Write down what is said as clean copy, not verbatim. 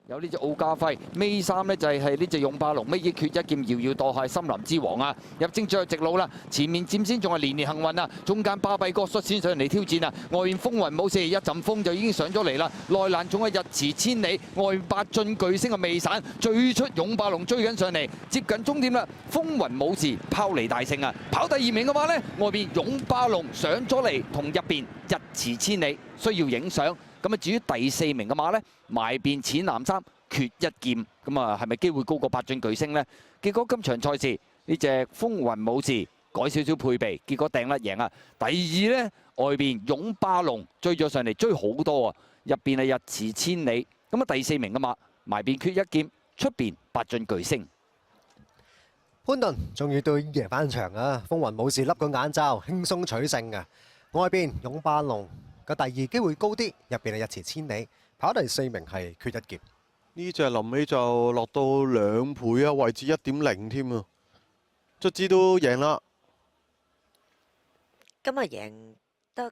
有呢隻奧家輝，尾三呢就係呢隻勇霸龍，尾二缺一劍遙遙墮下森林之王啊！入征最後直路啦，前面佔先仲係連連幸運啊，中間巴閉哥率先上嚟挑戰啊，外面風雲武士一陣風就已經上咗嚟啦，內欄仲係日馳千里，外面八進巨星嘅未散，最出勇霸龍追緊上嚟，接近終點啦，風雲武士拋離大勝啊！跑第2名嘅話呢，外邊勇霸龍上咗嚟，同入邊日馳千里需要影相。咁啊，至於第4名嘅馬呢，埋邊淺藍衫缺一劍，咁啊係咪機會高過八進巨星呢？結果今場賽事呢隻風雲武士改少少配備，結果掟甩贏啊！第2呢，外邊勇霸龍追咗上嚟，追好多啊！入邊係日馳千里，咁啊第4名嘅馬埋邊缺一劍，出邊八進巨星。潘頓終於都贏翻場啊！風雲武士笠個眼罩，輕鬆取勝啊！外邊勇霸龍個第2機會高啲，入邊係日馳千里，跑第4名係缺一劍。呢隻臨尾就落到2倍啊，位置1.0添啊，卒之都贏啦。今日贏得